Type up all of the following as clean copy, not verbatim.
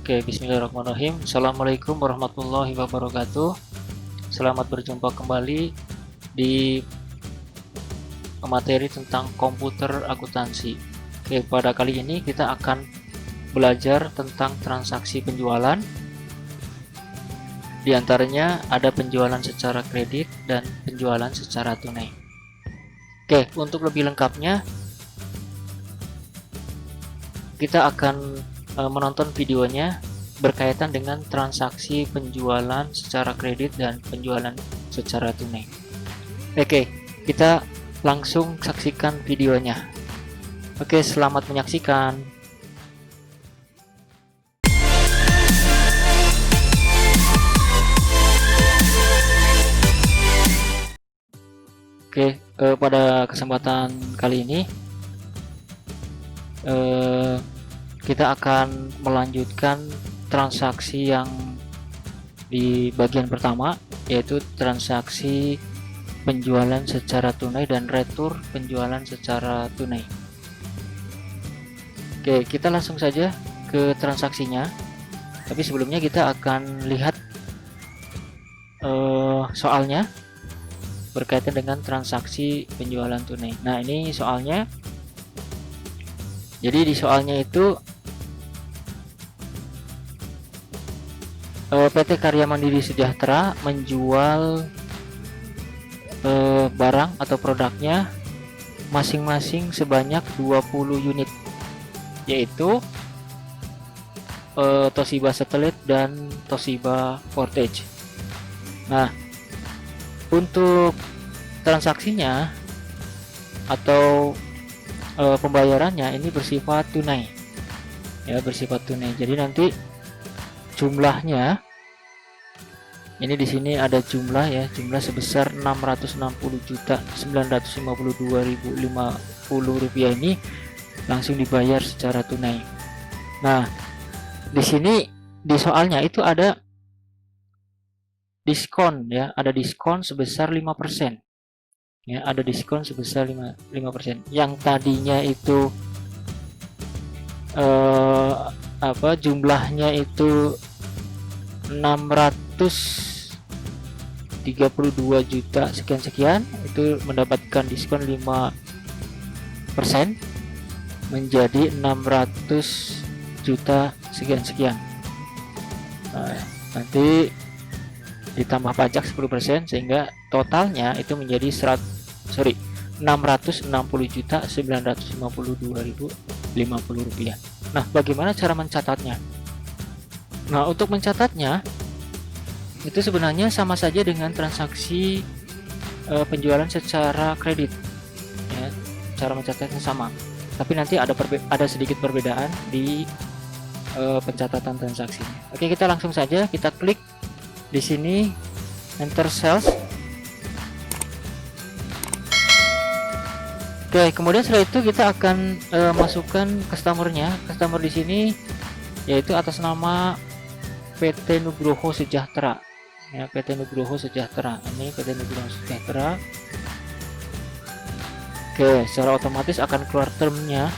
Oke, bismillahirrahmanirrahim. Assalamualaikum warahmatullahi wabarakatuh. Selamat berjumpa kembali di materi tentang komputer akuntansi. Oke, pada kali ini kita akan belajar tentang transaksi penjualan. Di antaranya ada penjualan secara kredit dan penjualan secara tunai. Oke, untuk lebih lengkapnya kita akan menonton videonya berkaitan dengan transaksi penjualan secara kredit dan penjualan secara tunai. Oke, kita langsung saksikan videonya. Oke, selamat menyaksikan. Oke, pada kesempatan kali ini kita akan melanjutkan transaksi yang di bagian pertama, yaitu transaksi penjualan secara tunai dan retur penjualan secara tunai. Oke, kita langsung saja ke transaksinya. Tapi sebelumnya kita akan lihat soalnya berkaitan dengan transaksi penjualan tunai. Nah, ini soalnya. Jadi di soalnya itu PT Karya Mandiri Sejahtera menjual barang atau produknya masing-masing sebanyak 20 unit, yaitu Toshiba Satellite dan Toshiba Portage. Nah, untuk transaksinya atau pembayarannya ini bersifat tunai, ya, bersifat tunai. Jadi nanti jumlahnya ini di sini ada jumlah, ya, jumlah sebesar 660.952.050 rupiah ini langsung dibayar secara tunai. Nah, di sini di soalnya itu ada diskon, ya, ada diskon sebesar 5%. Ya, ada diskon sebesar 5%. Yang tadinya itu jumlahnya itu 632 juta sekian-sekian, itu mendapatkan diskon 5% menjadi 600 juta sekian-sekian. Nah, nanti ditambah pajak 10% sehingga totalnya itu menjadi 660.952.050 rupiah. Nah, bagaimana cara mencatatnya? Nah, untuk mencatatnya itu sebenarnya sama saja dengan transaksi penjualan secara kredit, ya, cara mencatatnya sama, tapi nanti ada sedikit perbedaan di pencatatan transaksinya. Oke, kita langsung saja kita klik di sini enter sales. Oke, kemudian setelah itu kita akan masukkan customer-nya. Customer di sini yaitu atas nama PT Nugroho Sejahtera. Ya, PT Nugroho Sejahtera. Ini PT Nugroho Sejahtera. Oke, secara otomatis akan keluar termnya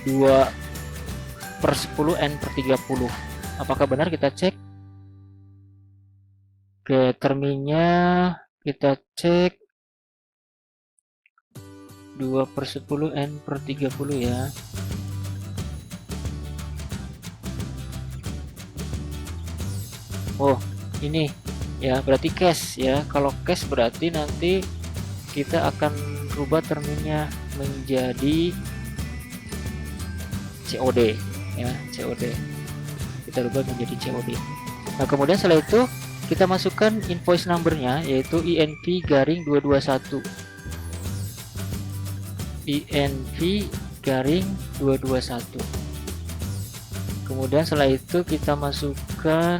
2/10 N/30. Apakah benar? Kita cek. Oke, termnya kita cek 2/10 N/30, ya. Oh, ini ya, berarti cash, ya. Kalau cash berarti nanti kita akan rubah terminnya menjadi COD, ya, COD. Kita rubah menjadi COD. Nah, kemudian setelah itu kita masukkan invoice number-nya, yaitu INV-221. INV-221. Kemudian setelah itu kita masukkan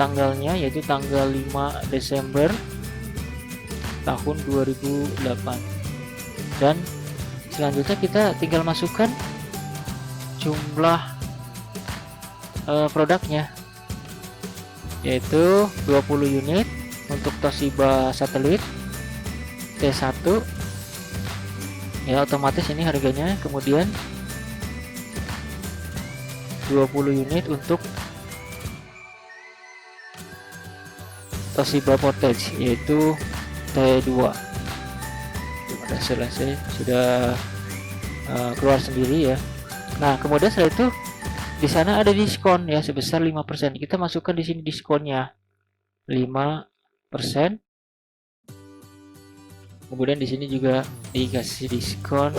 tanggalnya, yaitu tanggal 5 Desember tahun 2008. Dan selanjutnya kita tinggal masukkan jumlah produknya, yaitu 20 unit untuk Toshiba Satellite T1, ya, otomatis ini harganya. Kemudian 20 unit untuk Toshiba Portage, yaitu T2. Sudah selesai, sudah keluar sendiri ya. Nah, kemudian setelah itu di sana ada diskon ya sebesar 5%. Kita masukkan di sini diskonnya 5%. Kemudian di sini juga dikasih diskon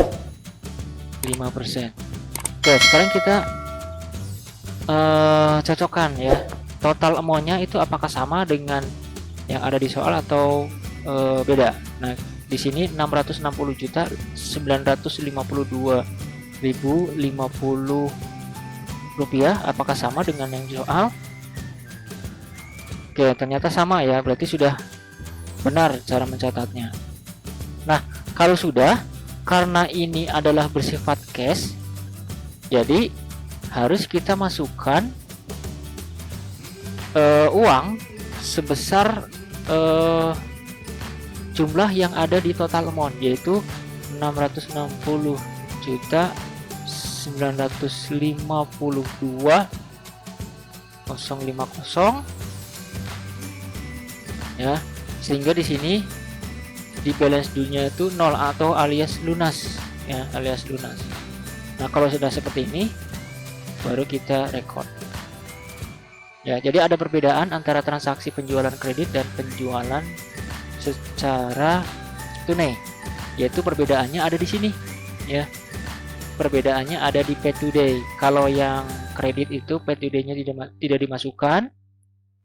5%. Oke, sekarang kita cocokkan ya. Total amount-nya itu apakah sama dengan yang ada di soal atau beda. Nah, di sini 660.952.050 rupiah, apakah sama dengan yang di soal? Oke, ternyata sama ya, berarti sudah benar cara mencatatnya. Nah, kalau sudah, karena ini adalah bersifat cash, jadi harus kita masukkan uang sebesar jumlah yang ada di total amount, yaitu 660.952.050 ya, sehingga di sini di balance due-nya itu 0 atau alias lunas ya, alias lunas. Nah, kalau sudah seperti ini baru kita record ya. Jadi ada perbedaan antara transaksi penjualan kredit dan penjualan secara tunai, yaitu perbedaannya ada di sini ya. Perbedaannya ada di pay today. Kalau yang kredit itu pay today-nya tidak dimasukkan,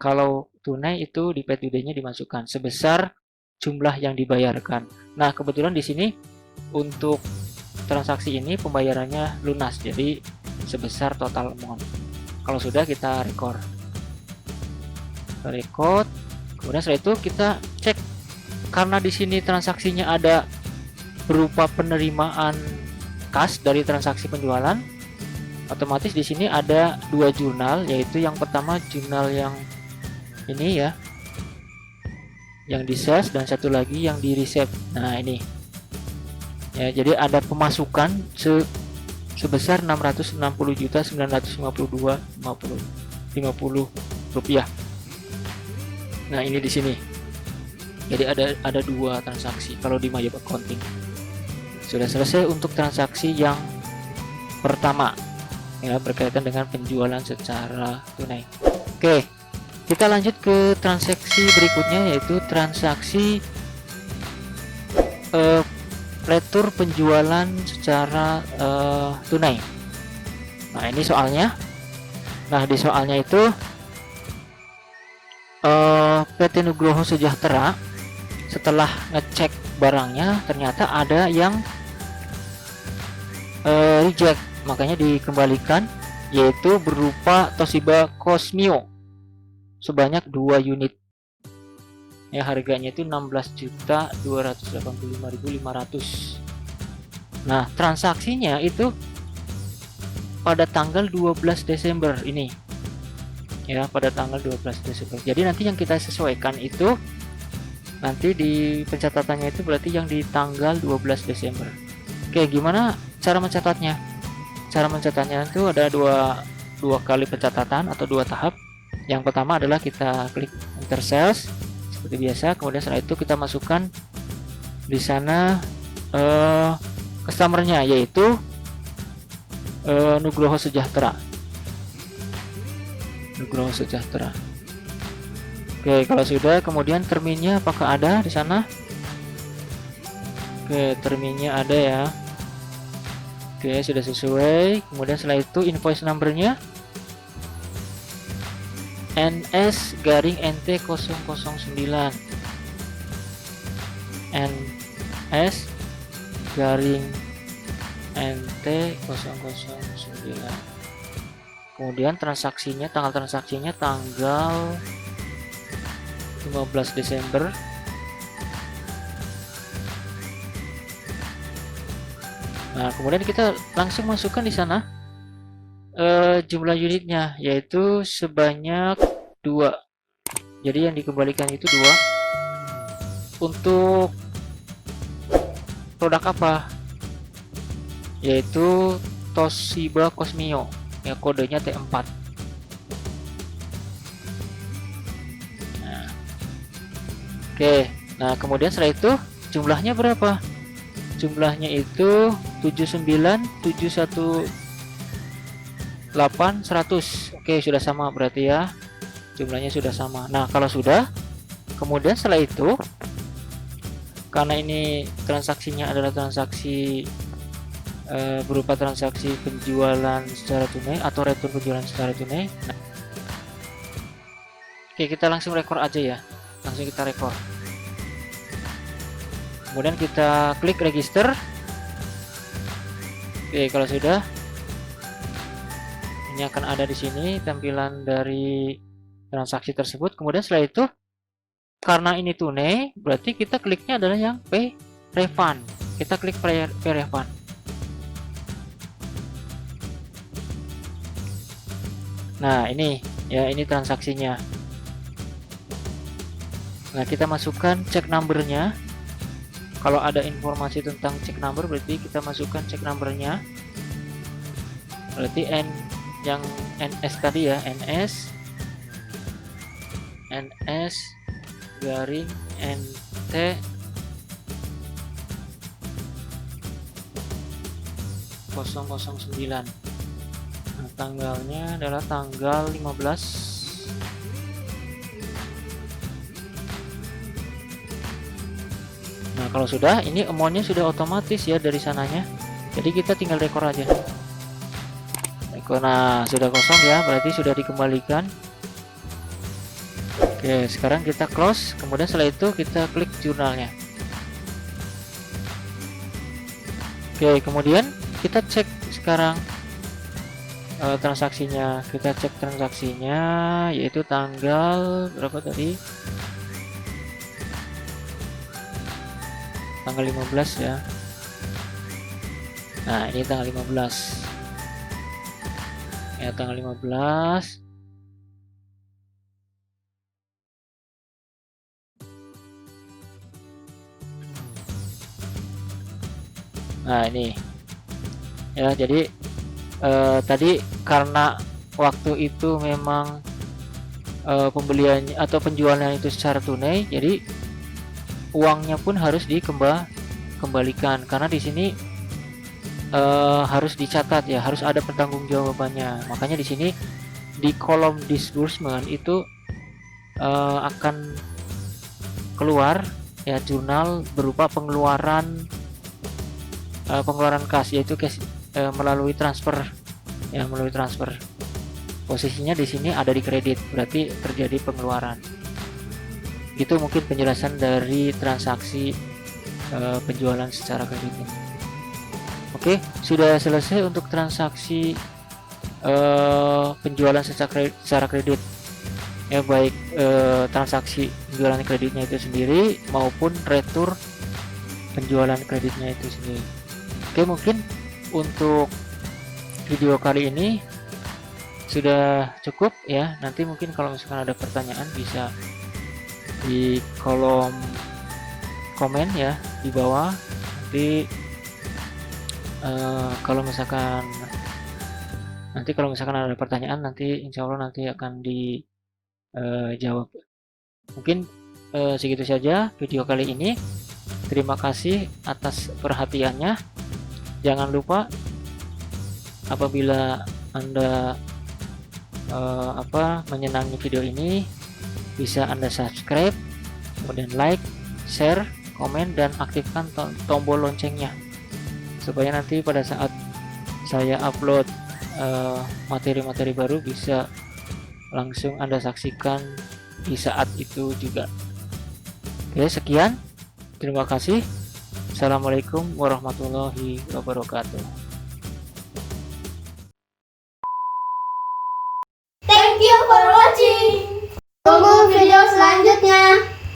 kalau tunai itu di pay today-nya dimasukkan sebesar jumlah yang dibayarkan. Nah, kebetulan di sini untuk transaksi ini pembayarannya lunas, jadi sebesar total amount. Kalau sudah, kita record, kemudian setelah itu kita cek. Karena di sini transaksinya ada berupa penerimaan kas dari transaksi penjualan, otomatis di sini ada dua jurnal, yaitu yang pertama jurnal yang ini ya, yang di sales, dan satu lagi yang di receive. Nah, ini ya, jadi ada pemasukan sebesar 660.952.050 rupiah. Nah, ini di sini. Jadi ada dua transaksi kalau di My Job Accounting. Sudah selesai untuk transaksi yang pertama ya, berkaitan dengan penjualan secara tunai. Oke, kita lanjut ke transaksi berikutnya, yaitu transaksi retur penjualan secara tunai. Nah, ini soalnya. Nah, di soalnya itu PT Nugroho Sejahtera setelah ngecek barangnya ternyata ada yang reject, makanya dikembalikan, yaitu berupa Toshiba Cosmio sebanyak 2 unit ya, harganya itu 16.285.500. Nah, transaksinya itu pada tanggal 12 Desember ini ya, pada tanggal 12 Desember. Jadi nanti yang kita sesuaikan itu nanti di pencatatannya itu berarti yang di tanggal 12 Desember. Oke, gimana cara mencatatnya? Cara mencatatnya itu ada dua kali pencatatan atau 2 tahap. Yang pertama adalah kita klik enter sales seperti biasa, kemudian setelah itu kita masukkan di sana customer-nya, yaitu Nugroho Sejahtera. Nugroho Sejahtera. Oke, kalau sudah, kemudian terminnya apakah ada di sana? Oke, terminnya ada ya. Oke, sudah sesuai. Kemudian setelah itu invoice number-nya NS-NT009. NS-NT009. Kemudian transaksinya, tanggal transaksinya tanggal 15 Desember. Nah, kemudian kita langsung masukkan di sana jumlah unitnya, yaitu sebanyak 2. Jadi yang dikembalikan itu 2. Untuk produk apa? Yaitu Toshiba Cosmio. ya, kodenya T4. Nah, oke, nah kemudian setelah itu jumlahnya berapa? Jumlahnya itu 79718100. Oke, sudah sama berarti ya, jumlahnya sudah sama. Nah kalau sudah, kemudian setelah itu, karena ini transaksinya adalah transaksi berupa transaksi penjualan secara tunai atau retur penjualan secara tunai. Nah, oke, kita langsung rekor aja ya, langsung kita rekor. Kemudian kita klik register. Oke, kalau sudah, ini akan ada di sini tampilan dari transaksi tersebut. Kemudian setelah itu, karena ini tunai, berarti kita kliknya adalah yang pay refund. Kita klik pay refund. Nah ini ya, ini transaksinya. Nah kita masukkan check numbernya. Kalau ada informasi tentang check number, berarti kita masukkan check numbernya. Berarti N yang NS tadi ya, NS garing NT 009. Nah, tanggalnya adalah tanggal 15. Nah kalau sudah, ini amountnya sudah otomatis ya dari sananya, jadi kita tinggal rekor aja. Nah sudah kosong ya, berarti sudah dikembalikan. Oke, sekarang kita close. Kemudian setelah itu kita klik jurnalnya. Oke, kemudian kita cek sekarang transaksinya. Kita cek transaksinya, yaitu tanggal berapa tadi, tanggal 15 ya. Nah ini tanggal 15 ya, tanggal 15. Nah ini ya, jadi tadi karena waktu itu memang pembelian atau penjualan itu secara tunai, jadi uangnya pun harus dikembalikan, karena di sini harus dicatat ya, harus ada pertanggungjawabannya. Makanya di sini di kolom disbursement itu akan keluar ya jurnal berupa pengeluaran kas, yaitu cash melalui transfer ya, melalui transfer. Posisinya di sini ada di kredit, berarti terjadi pengeluaran. Itu mungkin penjelasan dari transaksi penjualan secara kredit. Oke, sudah selesai untuk transaksi penjualan secara kredit ya, baik transaksi penjualan kreditnya itu sendiri maupun retur penjualan kreditnya itu sendiri. Oke, mungkin untuk video kali ini sudah cukup ya. Nanti mungkin kalau misalkan ada pertanyaan bisa di kolom komen ya di bawah. Nanti kalau misalkan ada pertanyaan, nanti insya Allah nanti akan dijawab. Mungkin segitu saja video kali ini. Terima kasih atas perhatiannya. Jangan lupa apabila Anda menyenangi video ini, bisa Anda subscribe, kemudian like, share, komen, dan aktifkan tombol loncengnya, supaya nanti pada saat saya upload materi-materi baru bisa langsung Anda saksikan di saat itu juga. Oke, sekian. Terima kasih. Assalamualaikum warahmatullahi wabarakatuh.